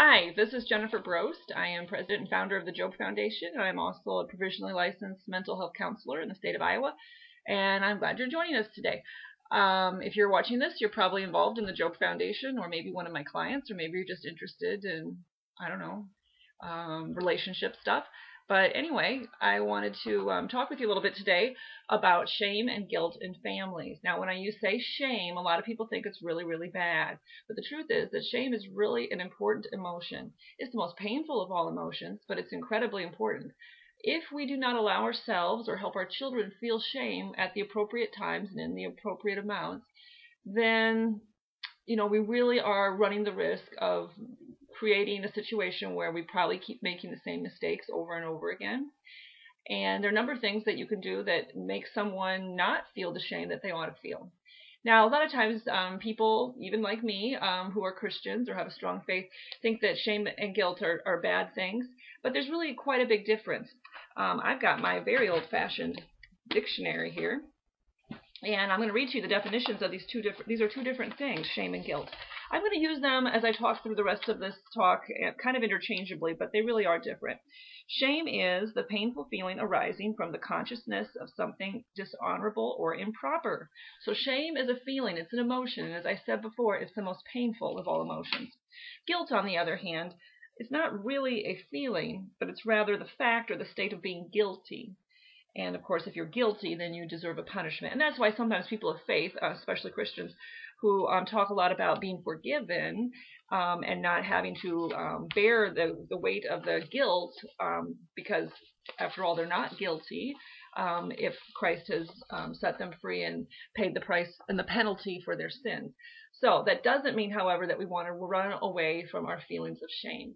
Hi, this is Jennifer Brost. I am president and founder of the Job Foundation. I'm also a provisionally licensed mental health counselor in the state of Iowa, and I'm glad you're joining us today. If you're watching this, you're probably involved in the Job Foundation, or maybe one of my clients, or maybe you're just interested in, I don't know, relationship stuff. But anyway, I wanted to talk with you a little bit today about shame and guilt in families. Now, when I say shame, a lot of people think it's really, really bad. But the truth is that shame is really an important emotion. It's the most painful of all emotions, but it's incredibly important. If we do not allow ourselves or help our children feel shame at the appropriate times and in the appropriate amounts, then we really are running the risk of creating a situation where we probably keep making the same mistakes over and over again. And there are a number of things that you can do that make someone not feel the shame that they ought to feel. Now, a lot of times people, even like me, who are Christians or have a strong faith, think that shame and guilt are bad things, but there's really quite a big difference. I've got my very old-fashioned dictionary here, and I'm going to read to you the definitions of these are two different things, shame and guilt. I'm going to use them as I talk through the rest of this talk kind of interchangeably, but they really are different. Shame is the painful feeling arising from the consciousness of something dishonorable or improper. So shame is a feeling, it's an emotion, and as I said before, it's the most painful of all emotions. Guilt, on the other hand, is not really a feeling, but it's rather the fact or the state of being guilty. And of course, if you're guilty, then you deserve a punishment. And that's why sometimes people of faith, especially Christians, who talk a lot about being forgiven and not having to bear the weight of the guilt, because after all, they're not guilty if Christ has set them free and paid the price and the penalty for their sins. So that doesn't mean, however, that we want to run away from our feelings of shame.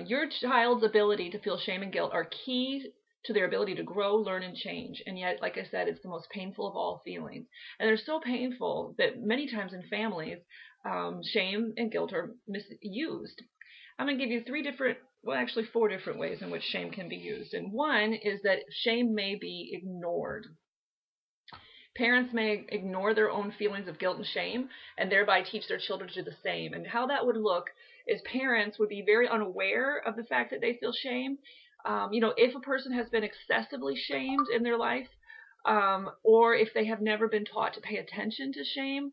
Your child's ability to feel shame and guilt are key to their ability to grow, learn, and change. And yet, like I said, it's the most painful of all feelings. And they're so painful that many times in families, shame and guilt are misused. I'm going to give you four different ways in which shame can be used. And one is that shame may be ignored. Parents may ignore their own feelings of guilt and shame and thereby teach their children to do the same. And how that would look is parents would be very unaware of the fact that they feel shame. If a person has been excessively shamed in their life, or if they have never been taught to pay attention to shame,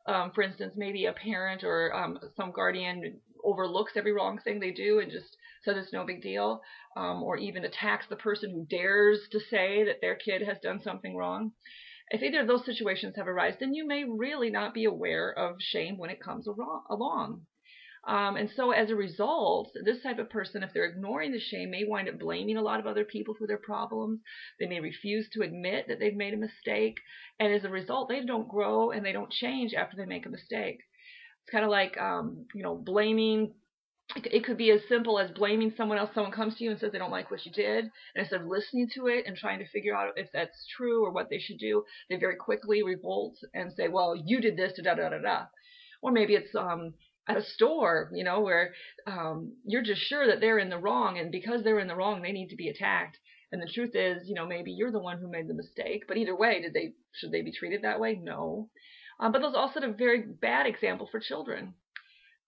for instance, maybe a parent or some guardian overlooks every wrong thing they do and just says it's no big deal, or even attacks the person who dares to say that their kid has done something wrong. If either of those situations have arisen, then you may really not be aware of shame when it comes along. And so as a result, this type of person, if they're ignoring the shame, may wind up blaming a lot of other people for their problems. They may refuse to admit that they've made a mistake. And as a result, they don't grow and they don't change after they make a mistake. It's kind of like, blaming. It could be as simple as blaming someone else. Someone comes to you and says they don't like what you did. And instead of listening to it and trying to figure out if that's true or what they should do, they very quickly revolt and say, well, you did this, da-da-da-da-da. Or maybe it's at a store, where you're just sure that they're in the wrong, and because they're in the wrong, they need to be attacked. And the truth is, maybe you're the one who made the mistake. But either way, should they be treated that way? No. But those also a very bad example for children.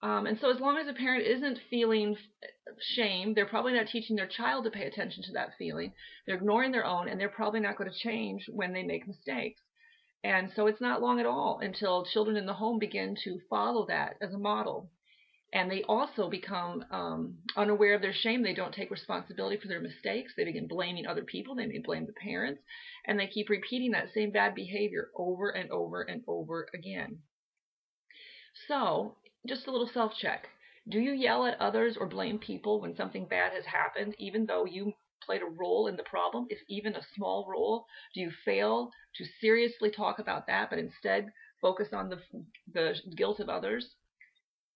And so as long as a parent isn't feeling shame, they're probably not teaching their child to pay attention to that feeling. They're ignoring their own, and they're probably not going to change when they make mistakes. And so it's not long at all until children in the home begin to follow that as a model. And they also become unaware of their shame. They don't take responsibility for their mistakes. They begin blaming other people. They may blame the parents. And they keep repeating that same bad behavior over and over and over again. So just a little self-check. Do you yell at others or blame people when something bad has happened, even though you played a role in the problem, if even a small role? Do you fail to seriously talk about that, but instead focus on the guilt of others?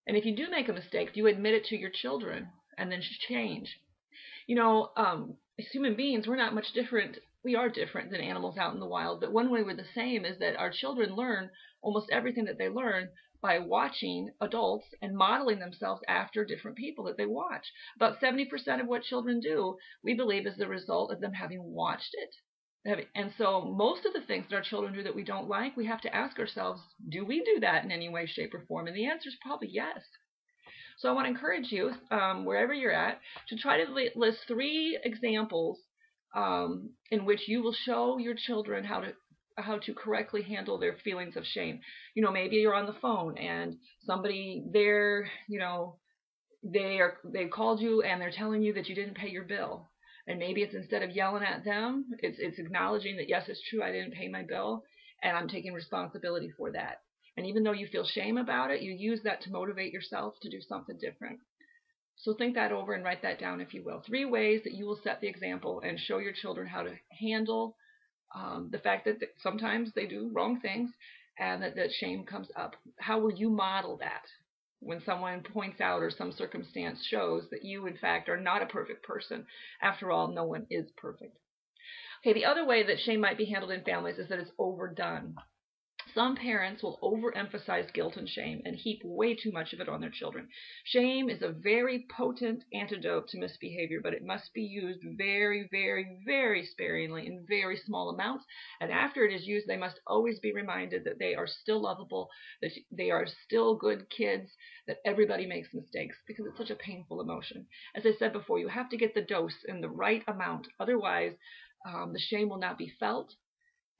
And if you do make a mistake, do you admit it to your children and then change? As human beings, we're not much different. We are different than animals out in the wild, but one way we're the same is that our children learn almost everything that they learn by watching adults and modeling themselves after different people that they watch. About 70% of what children do, we believe, is the result of them having watched it. And so most of the things that our children do that we don't like, we have to ask ourselves, do we do that in any way, shape, or form? And the answer is probably yes. So I want to encourage you, wherever you're at, to try to list 3 examples in which you will show your children how to correctly handle their feelings of shame. Maybe you're on the phone and somebody there, they called you and they're telling you that you didn't pay your bill. And maybe it's, instead of yelling at them, it's acknowledging that, yes, it's true, I didn't pay my bill, and I'm taking responsibility for that. And even though you feel shame about it, you use that to motivate yourself to do something different. So think that over and write that down, if you will. 3 ways that you will set the example and show your children how to handle the fact that sometimes they do wrong things and that shame comes up. How will you model that when someone points out or some circumstance shows that you, in fact, are not a perfect person? After all, no one is perfect. Okay, the other way that shame might be handled in families is that it's overdone. Some parents will overemphasize guilt and shame and heap way too much of it on their children. Shame is a very potent antidote to misbehavior, but it must be used very, very, very sparingly in very small amounts. And after it is used, they must always be reminded that they are still lovable, that they are still good kids, that everybody makes mistakes, because it's such a painful emotion. As I said before, you have to get the dose in the right amount. Otherwise, the shame will not be felt,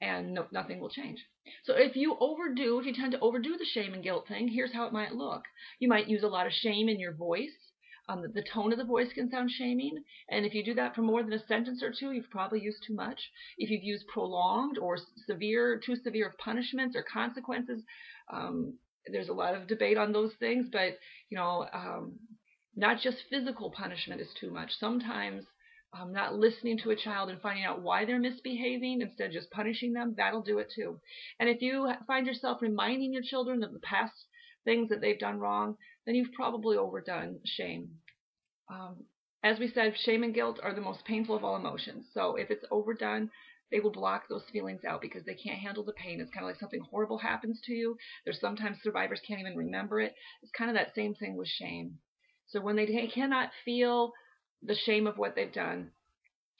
and nothing will change. So if you tend to overdo the shame and guilt thing, here's how it might look. You might use a lot of shame in your voice. The tone of the voice can sound shaming, and if you do that for more than a sentence or 2, you've probably used too much. If you've used prolonged or too severe of punishments or consequences, there's a lot of debate on those things, but not just physical punishment is too much. Sometimes not listening to a child and finding out why they're misbehaving instead of just punishing them, that'll do it too. And if you find yourself reminding your children of the past things that they've done wrong, then you've probably overdone shame. As we said, shame and guilt are the most painful of all emotions. So if it's overdone, they will block those feelings out because they can't handle the pain. It's kind of like something horrible happens to you. There's sometimes survivors can't even remember it. It's kind of that same thing with shame. So when they cannot feel the shame of what they've done,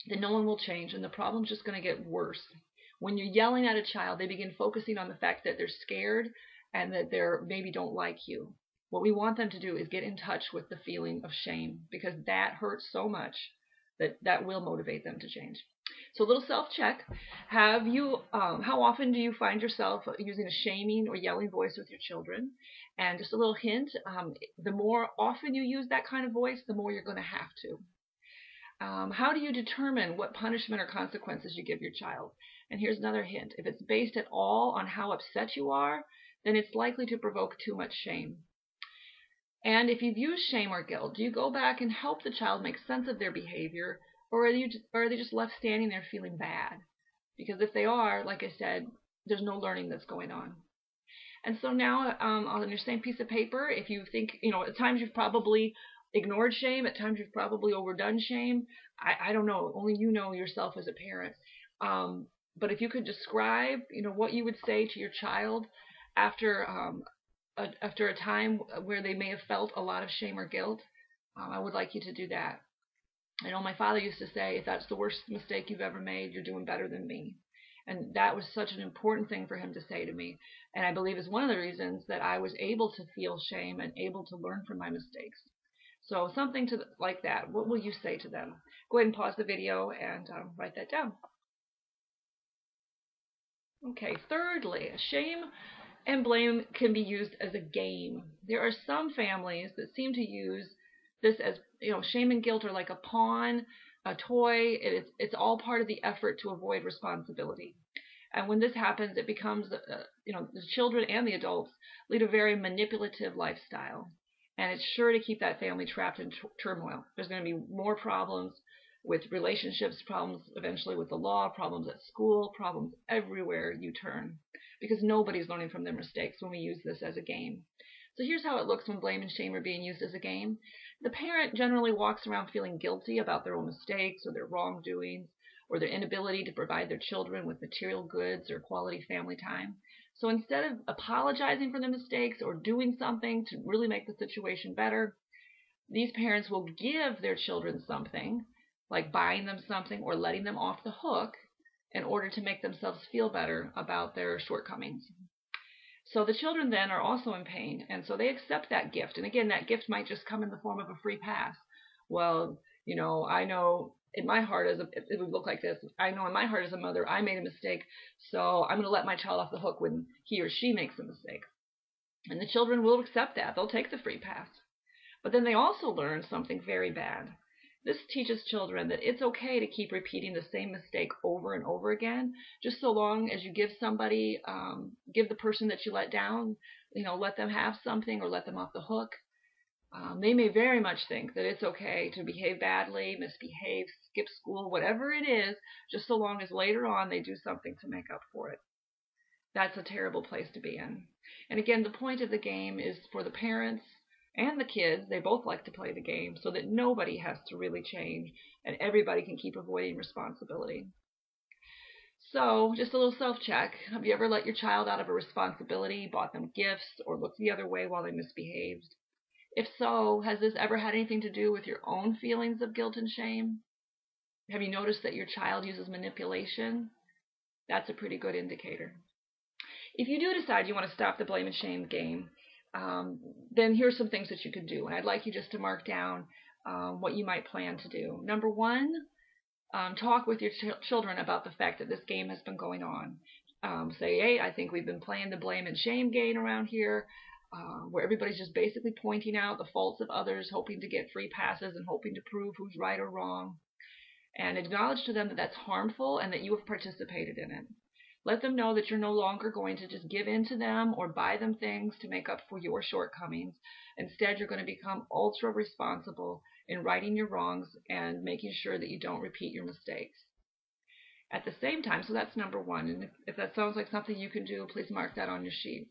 then no one will change, and the problem's just going to get worse. When you're yelling at a child, they begin focusing on the fact that they're scared and that they maybe don't like you. What we want them to do is get in touch with the feeling of shame, because that hurts so much that will motivate them to change. So a little self-check. How often do you find yourself using a shaming or yelling voice with your children? And just a little hint, the more often you use that kind of voice, the more you're going to have to. How do you determine what punishment or consequences you give your child? And here's another hint. If it's based at all on how upset you are, then it's likely to provoke too much shame. And if you've used shame or guilt, do you go back and help the child make sense of their behavior, or are they just left standing there feeling bad? Because if they are, like I said, there's no learning that's going on. And so now on your same piece of paper, if you think, at times you've probably ignored shame, at times you've probably overdone shame. I don't know, only you know yourself as a parent. But if you could describe, what you would say to your child after a time where they may have felt a lot of shame or guilt, I would like you to do that. I know my father used to say, if that's the worst mistake you've ever made, you're doing better than me. And that was such an important thing for him to say to me. And I believe is one of the reasons that I was able to feel shame and able to learn from my mistakes. So something like that. What will you say to them? Go ahead and pause the video and write that down. Okay, thirdly, shame and blame can be used as a game. There are some families that seem to use this as, shame and guilt are like a pawn, a toy. It's all part of the effort to avoid responsibility. And when this happens, it becomes, the children and the adults lead a very manipulative lifestyle. And it's sure to keep that family trapped in turmoil. There's going to be more problems with relationships, problems eventually with the law, problems at school, problems everywhere you turn, because nobody's learning from their mistakes when we use this as a game. So here's how it looks when blame and shame are being used as a game. The parent generally walks around feeling guilty about their own mistakes or their wrongdoings or their inability to provide their children with material goods or quality family time. So instead of apologizing for their mistakes or doing something to really make the situation better, these parents will give their children something, like buying them something or letting them off the hook, in order to make themselves feel better about their shortcomings. So the children then are also in pain, and so they accept that gift. And again, that gift might just come in the form of a free pass. Well, I know in my heart it would look like this. I know in my heart as a mother, I made a mistake, so I'm going to let my child off the hook when he or she makes a mistake. And the children will accept that. They'll take the free pass. But then they also learn something very bad. This teaches children that it's okay to keep repeating the same mistake over and over again, just so long as you give the person that you let down, let them have something or let them off the hook. They may very much think that it's okay to behave badly, misbehave, skip school, whatever it is, just so long as later on they do something to make up for it. That's a terrible place to be in. And again, the point of the game is for the parents and the kids, they both like to play the game so that nobody has to really change and everybody can keep avoiding responsibility. So, just a little self-check. Have you ever let your child out of a responsibility, bought them gifts, or looked the other way while they misbehaved? If so, has this ever had anything to do with your own feelings of guilt and shame? Have you noticed that your child uses manipulation? That's a pretty good indicator. If you do decide you want to stop the blame and shame game, then here's some things that you can do. And I'd like you just to mark down what you might plan to do. Number one, talk with your children about the fact that this game has been going on. Say, hey, I think we've been playing the blame and shame game around here, where everybody's just basically pointing out the faults of others, hoping to get free passes and hoping to prove who's right or wrong. And acknowledge to them that that's harmful and that you have participated in it. Let them know that you're no longer going to just give in to them or buy them things to make up for your shortcomings. Instead, you're going to become ultra responsible in righting your wrongs and making sure that you don't repeat your mistakes. At the same time, so that's number one. And if that sounds like something you can do, please mark that on your sheet.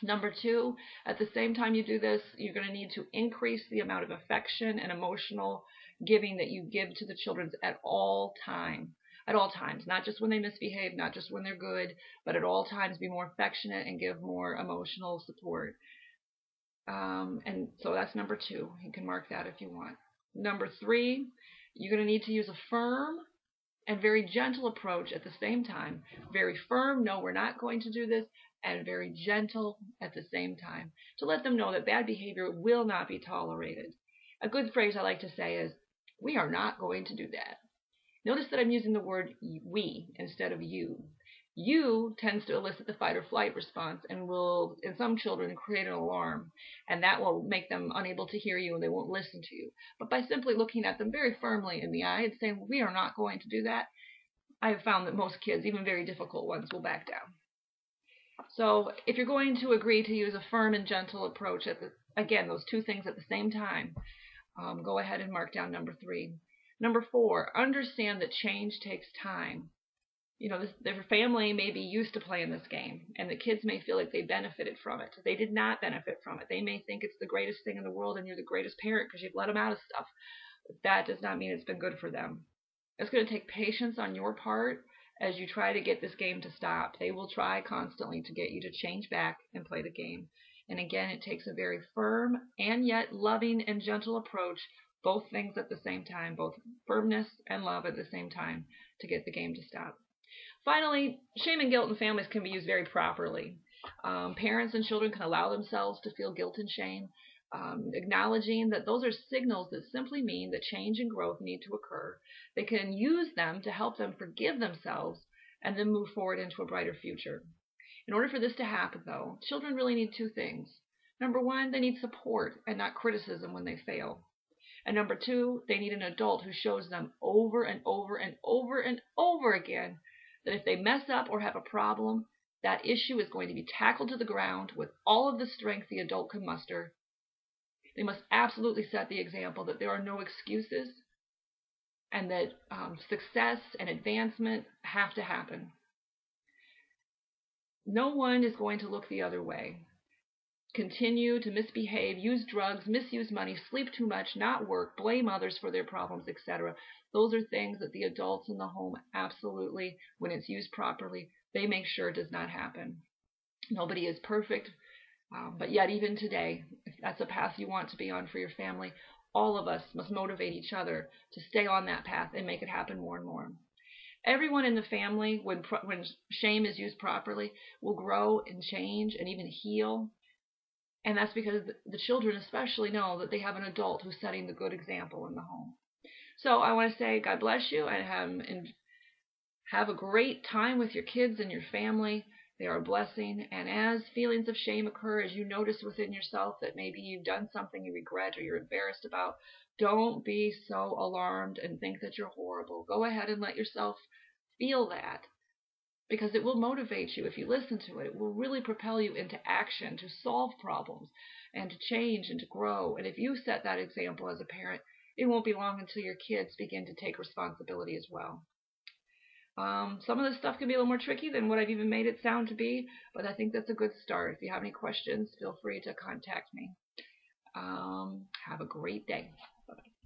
Number two, at the same time you do this, you're going to need to increase the amount of affection and emotional giving that you give to the children at all times. At all times, not just when they misbehave, not just when they're good, but at all times be more affectionate and give more emotional support. And so that's number two. You can mark that if you want. Number three, you're going to need to use a firm and very gentle approach at the same time. Very firm, no, we're not going to do this, and very gentle at the same time to let them know that bad behavior will not be tolerated. A good phrase I like to say is, we are not going to do that. Notice that I'm using the word we instead of you. You tends to elicit the fight or flight response and will, in some children, create an alarm. And that will make them unable to hear you and they won't listen to you. But by simply looking at them very firmly in the eye and saying, we are not going to do that, I have found that most kids, even very difficult ones, will back down. So if you're going to agree to use a firm and gentle approach, again, those two things at the same time, go ahead and mark down number three. Number four, understand that change takes time. Their family may be used to playing this game, and the kids may feel like they benefited from it. They did not benefit from it. They may think it's the greatest thing in the world, and you're the greatest parent because you've let them out of stuff. But that does not mean it's been good for them. It's going to take patience on your part as you try to get this game to stop. They will try constantly to get you to change back and play the game. And again, it takes a very firm and yet loving and gentle approach, both things at the same time, both firmness and love at the same time, to get the game to stop. Finally, shame and guilt in families can be used very properly. Parents and children can allow themselves to feel guilt and shame, acknowledging that those are signals that simply mean that change and growth need to occur. They can use them to help them forgive themselves and then move forward into a brighter future. In order for this to happen, though, children really need two things. Number one, they need support and not criticism when they fail. And number two, they need an adult who shows them over and over and over and over again that if they mess up or have a problem, that issue is going to be tackled to the ground with all of the strength the adult can muster. They must absolutely set the example that there are no excuses and that success and advancement have to happen. No one is going to look the other way. Continue to misbehave, use drugs, misuse money, sleep too much, not work, blame others for their problems, etc. Those are things that the adults in the home absolutely, when it's used properly, they make sure does not happen. Nobody is perfect, but yet even today, if that's a path you want to be on for your family, all of us must motivate each other to stay on that path and make it happen more and more. Everyone in the family, when shame is used properly, will grow and change and even heal. And that's because the children especially know that they have an adult who's setting the good example in the home. So I want to say God bless you and have a great time with your kids and your family. They are a blessing. And as feelings of shame occur, as you notice within yourself that maybe you've done something you regret or you're embarrassed about, don't be so alarmed and think that you're horrible. Go ahead and let yourself feel that, because it will motivate you if you listen to it. It will really propel you into action to solve problems and to change and to grow. And if you set that example as a parent, it won't be long until your kids begin to take responsibility as well. Some of this stuff can be a little more tricky than what I've even made it sound to be, but I think that's a good start. If you have any questions, feel free to contact me. Have a great day. Bye-bye.